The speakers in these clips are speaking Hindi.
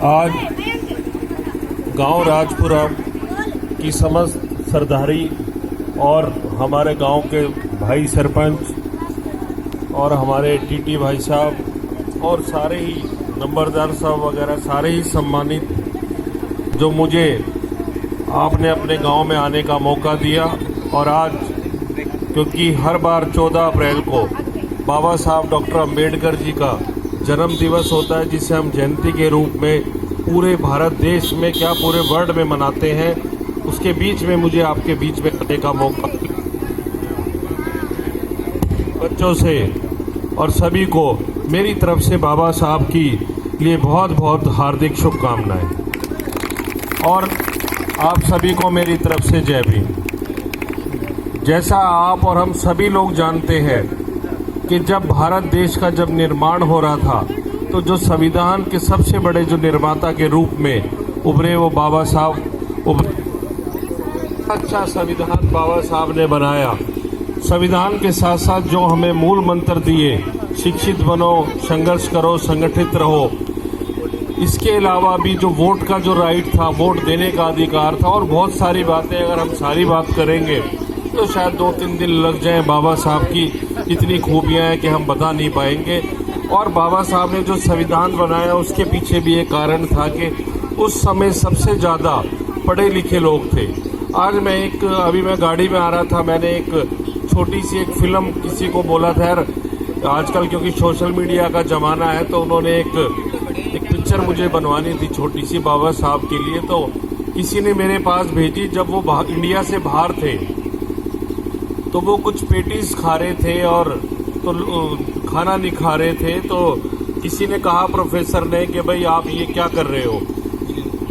आज गांव राजपुरा की समस्त सरदारी और हमारे गांव के भाई सरपंच और हमारे टीटी भाई साहब और सारे ही नंबरदार साहब वगैरह सारे ही सम्मानित जो मुझे आपने अपने गांव में आने का मौका दिया। और आज क्योंकि हर बार 14 अप्रैल को बाबा साहब डॉक्टर अंबेडकर जी का जन्म दिवस होता है, जिसे हम जयंती के रूप में पूरे भारत देश में क्या पूरे वर्ल्ड में मनाते हैं, उसके बीच में मुझे आपके बीच में आने का मौका बच्चों से और सभी को मेरी तरफ से बाबा साहब की लिए बहुत बहुत हार्दिक शुभकामनाएं और आप सभी को मेरी तरफ से जय भीम। जैसा आप और हम सभी लोग जानते हैं कि जब भारत देश का जब निर्माण हो रहा था तो जो संविधान के सबसे बड़े जो निर्माता के रूप में उभरे वो बाबा साहब अच्छा संविधान बाबा साहब ने बनाया। संविधान के साथ साथ जो हमें मूल मंत्र दिए, शिक्षित बनो, संघर्ष करो, संगठित रहो, इसके अलावा भी जो वोट का जो राइट था, वोट देने का अधिकार था और बहुत सारी बातें, अगर हम सारी बात करेंगे तो शायद 2-3 दिन लग जाए। बाबा साहब की इतनी खूबियां हैं कि हम बता नहीं पाएंगे। और बाबा साहब ने जो संविधान बनाया उसके पीछे भी एक कारण था कि उस समय सबसे ज़्यादा पढ़े लिखे लोग थे। आज अभी मैं गाड़ी में आ रहा था, मैंने एक छोटी सी एक फिल्म किसी को बोला था, यार आजकल क्योंकि सोशल मीडिया का ज़माना है तो उन्होंने एक पिक्चर मुझे बनवानी थी छोटी सी बाबा साहब के लिए। तो किसी ने मेरे पास भेजी, जब वो इंडिया से बाहर थे तो वो कुछ पेटीज खा रहे थे और तो खाना नहीं खा रहे थे। तो किसी ने कहा प्रोफेसर ने कि भाई आप ये क्या कर रहे हो,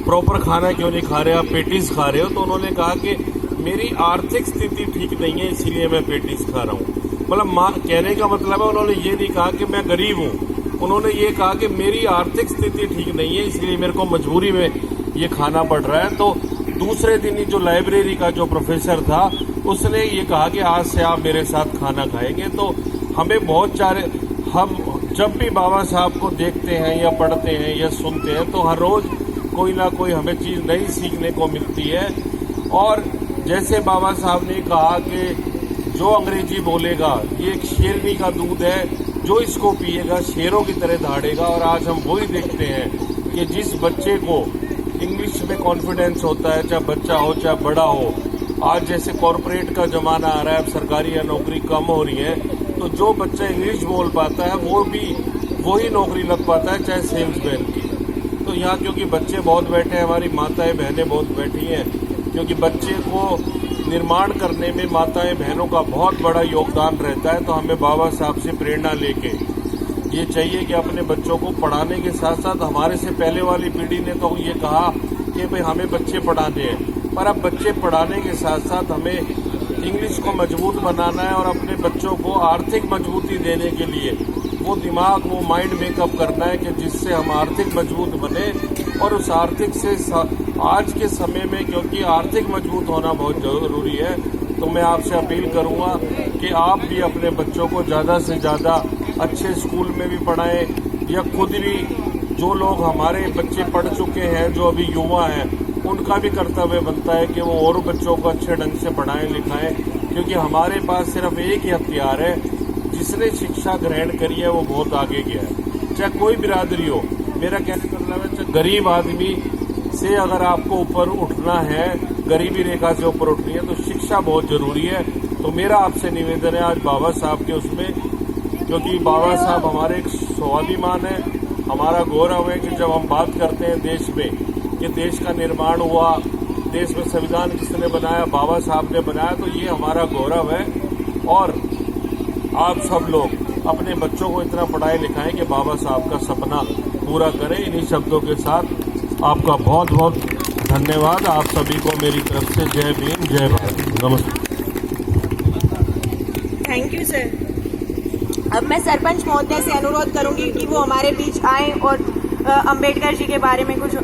प्रॉपर खाना क्यों नहीं खा रहे, आप पेटीज खा रहे हो। तो उन्होंने कहा कि मेरी आर्थिक स्थिति ठीक नहीं है इसीलिए मैं पेटीज खा रहा हूँ। मतलब कहने का मतलब है उन्होंने ये नहीं कहा कि मैं गरीब हूँ, उन्होंने ये कहा कि मेरी आर्थिक स्थिति ठीक नहीं है इसलिए मेरे को मजबूरी में ये खाना पड़ रहा है। तो दूसरे दिन ही जो लाइब्रेरी का जो प्रोफेसर था उसने ये कहा कि आज से आप मेरे साथ खाना खाएंगे। तो हमें बहुत सारे, हम जब भी बाबा साहब को देखते हैं या पढ़ते हैं या सुनते हैं तो हर रोज़ कोई ना कोई हमें चीज़ नई सीखने को मिलती है। और जैसे बाबा साहब ने कहा कि जो अंग्रेजी बोलेगा ये एक शेरनी का दूध है, जो इसको पिएगा शेरों की तरह दहाड़ेगा। और आज हम वही देखते हैं कि जिस बच्चे को इंग्लिश में कॉन्फिडेंस होता है, चाहे बच्चा हो चाहे बड़ा हो, आज जैसे कॉरपोरेट का ज़माना आ रहा है, अब सरकारी या नौकरी कम हो रही है, तो जो बच्चा इंग्लिश बोल पाता है वो भी वही नौकरी लग पाता है, चाहे सेल्समैन की। तो यहाँ क्योंकि बच्चे बहुत बैठे हैं, हमारी माताएं बहनें बहुत बैठी हैं, क्योंकि बच्चे को निर्माण करने में माताएं बहनों का बहुत बड़ा योगदान रहता है। तो हमें बाबा साहब से प्रेरणा लेके ये चाहिए कि अपने बच्चों को पढ़ाने के साथ साथ, हमारे से पहले वाली पीढ़ी ने तो ये कहा कि भाई हमें बच्चे पढ़ाने हैं, पर अब बच्चे पढ़ाने के साथ साथ हमें इंग्लिश को मजबूत बनाना है और अपने बच्चों को आर्थिक मजबूती देने के लिए वो दिमाग, वो माइंड मेकअप करना है कि जिससे हम आर्थिक मजबूत बने। और उस आर्थिक से आज के समय में, क्योंकि आर्थिक मजबूत होना बहुत ज़रूरी है, तो मैं आपसे अपील करूँगा कि आप भी अपने बच्चों को ज़्यादा से ज़्यादा अच्छे स्कूल में भी पढ़ाएं, या खुद भी जो लोग हमारे बच्चे पढ़ चुके हैं, जो अभी युवा हैं, उनका भी कर्तव्य बनता है कि वो और बच्चों को अच्छे ढंग से पढ़ाएं लिखाएं। क्योंकि हमारे पास सिर्फ एक ही हथियार है, जिसने शिक्षा ग्रहण करी है वो बहुत आगे गया है, चाहे कोई बिरादरी हो। मेरा कहने का मतलब है, चाहे गरीब आदमी से अगर आपको ऊपर उठना है, गरीबी रेखा से ऊपर उठनी है, तो शिक्षा बहुत ज़रूरी है। तो मेरा आपसे निवेदन है आज बाबा साहब के उसमें, क्योंकि बाबा साहब हमारे एक स्वाभिमान है, हमारा गौरव है कि जब हम बात करते हैं देश में कि देश का निर्माण हुआ, देश में संविधान किसने बनाया, बाबा साहब ने बनाया, तो ये हमारा गौरव है। और आप सब लोग अपने बच्चों को इतना पढ़ाई लिखाएं कि बाबा साहब का सपना पूरा करें। इन्हीं शब्दों के साथ आपका बहुत बहुत धन्यवाद। आप सभी को मेरी तरफ से जय भीम, जय भारत, नमस्ते। Thank you sir. अब मैं सरपंच महोदय से अनुरोध करूंगी कि वो हमारे बीच आएं और अंबेडकर जी के बारे में कुछ